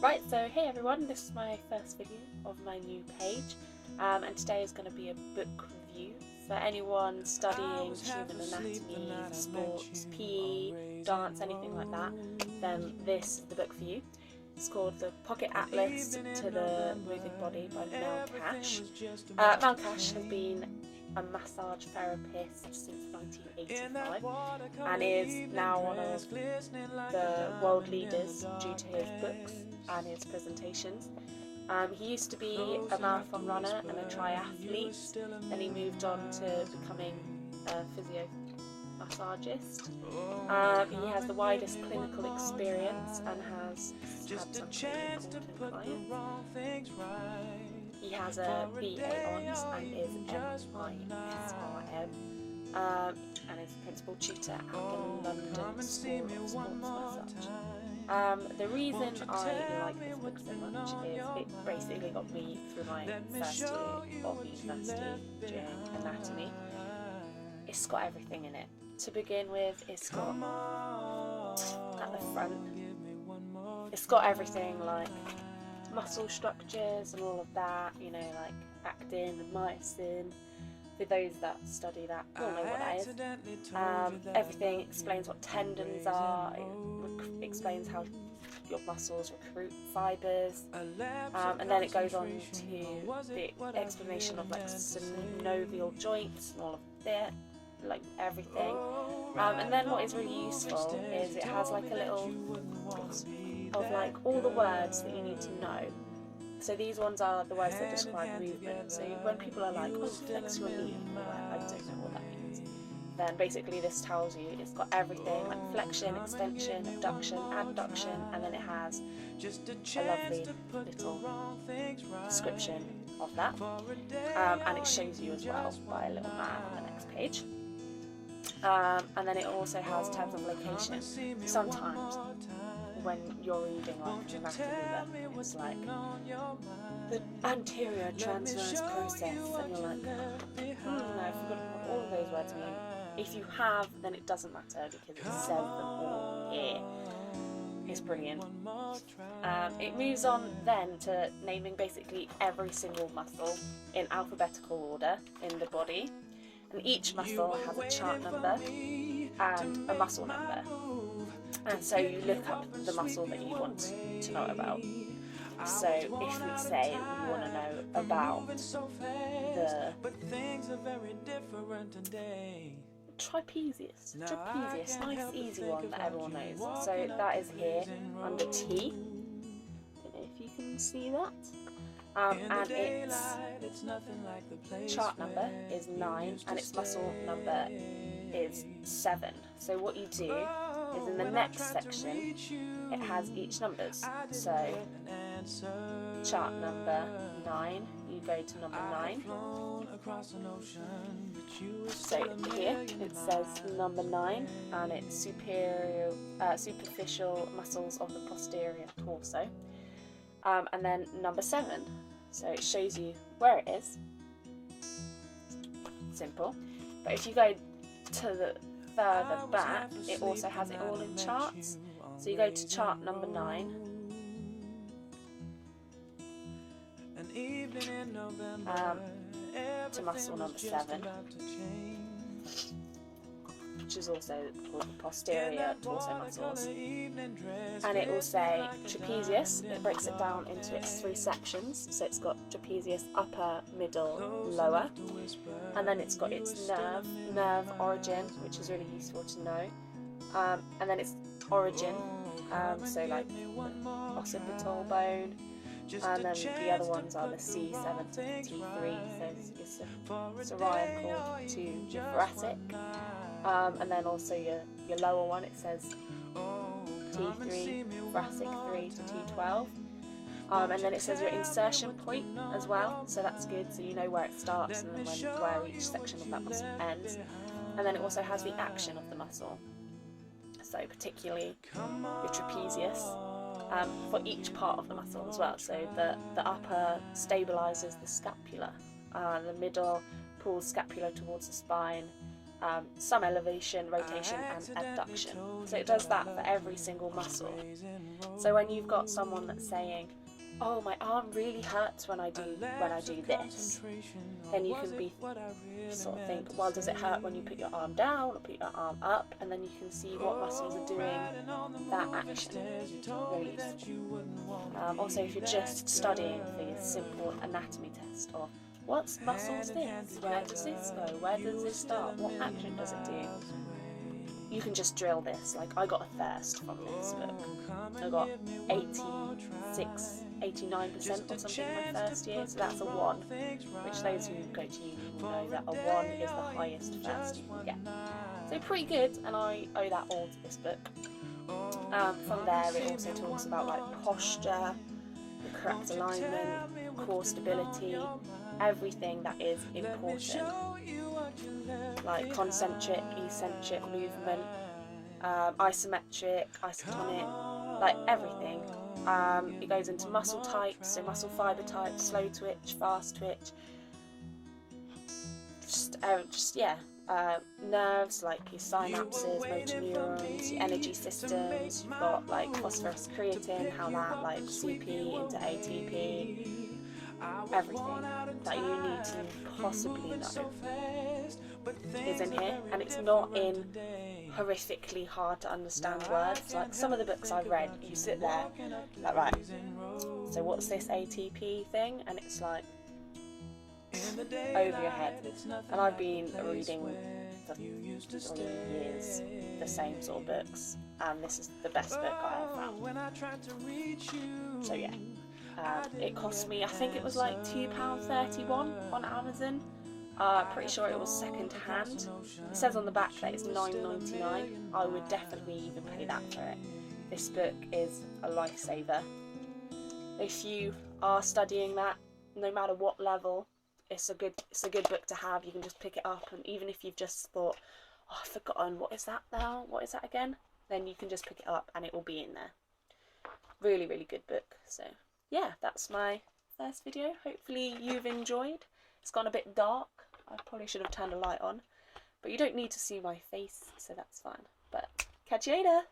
Right, so hey everyone, this is my first video of my new page, and today is going to be a book review for anyone studying human anatomy, sports, PE, dance, anything like that. Then this is the book for you. It's called The Pocket Atlas to the Moving Body by Mel Cash. Mel Cash has been a massage therapist since 1985 and is now one of the world leaders due to his books and his presentations. He used to be a marathon runner and a triathlete, then he moved on to becoming a physio-massagist. He has the widest clinical experience and has had some really important clients. He has a BA Honours and is MISRM, and is principal tutor at the London School of Sports Massage. The reason I like this book so much is it basically got me through my first year of university doing anatomy. It's got everything in it. To begin with, it's got, at the front, it's got everything like muscle structures and all of that, you know, like actin and myosin. For those that study that, you'll know what that is. Everything explains what tendons are, it explains how your muscles recruit fibres, and then it goes on to the explanation of like synovial joints and all of that, like everything. And then what is really useful is it has like a little of like all the words that you need to know. So these ones are the words that describe movement. So when people are like, oh, flex your knee, I don't know what that means. Then basically this tells you it's got everything like flexion, extension, abduction, adduction, and then it has a lovely little description of that. And it shows you as well by a little man on the next page. And then it also has terms of location. Sometimes when you're reading like anatomy, it's like the anterior transverse process, and you're like, I've forgotten what all of those words mean. If you have, then it doesn't matter because it says them all here. It's brilliant. It moves on then to naming basically every single muscle in alphabetical order in the body, and each muscle has a chart number and a muscle number. And so you look up the muscle that you want to know about. So if we say we want to know about the trapezius, nice easy one that everyone knows. So that is here under T. Don't know if you can see that. And its chart number is 9 and its muscle number is 7. So what you do is in the next section it has each numbers. So chart number 9, you go to number 9. So here it says number 9 and it's superficial muscles of the posterior torso. And then number 7, so it shows you where it is. Simple. But if you go to the further back, it also has it all in charts. So you go to chart number 9, to muscle number 7, which is also called the posterior torso muscles, and it will say trapezius. It breaks it down into its 3 sections, so it's got trapezius upper, middle, lower, and then it's got its nerve origin, which is really useful to know, and then its origin, so like the occipital bone, and then the other ones are the C7 to T3, so it's a rhyme called to thoracic. And then also your lower one, it says T3, thoracic 3 to T12. And then it says your insertion point as well, so that's good, so you know where it starts and then where each section of that muscle ends. And then it also has the action of the muscle, so particularly your trapezius, for each part of the muscle as well. So the upper stabilizes the scapula, the middle pulls scapula towards the spine, some elevation, rotation and abduction. So it does that for every single muscle. So when you've got someone that's saying, oh, my arm really hurts when I do this, then you can be sort of think, well, does it hurt when you put your arm down or put your arm up? And then you can see what muscles are doing that action. Really useful. Also, if you're just studying for your simple anatomy test, or what's muscles this? Where does this go? Where does this start? What action does it do? You can just drill this. Like, I got a first from this book. I got 89% or something in my first year, so that's a 1, which those who go to uni will know that a 1 is the highest first you can get. So pretty good, and I owe that all to this book. From there it also talks about like posture, the correct alignment, core stability, everything that is important, like concentric, eccentric movement, isometric, isotonic, like everything. It goes into muscle types, so muscle fibre types, slow twitch, fast twitch, nerves like your synapses, motor neurons, your energy systems. You've got like phosphorus, creatine, how that like CP into ATP, everything that you need to possibly know is in here, and it's not in horrifically hard to understand words. Like some of the books I've read, you sit there like, right, so what's this ATP thing, and it's like over your head. And I've been reading for 3 years the same sort of books, and this is the best book I have found. So yeah, it cost me, I think it was like £2.31 on Amazon. Pretty sure it was second hand. It says on the back that it's £9.99. I would definitely even pay that for it. This book is a lifesaver. If you are studying that, no matter what level, it's a good book to have. You can just pick it up, and even if you've just thought, oh, I've forgotten, what is that now? What is that again? Then you can just pick it up and it will be in there. Really, really good book. So yeah, that's my first video. Hopefully you've enjoyed. It's gone a bit dark. I probably should have turned a light on, but you don't need to see my face, so that's fine. But catch you later.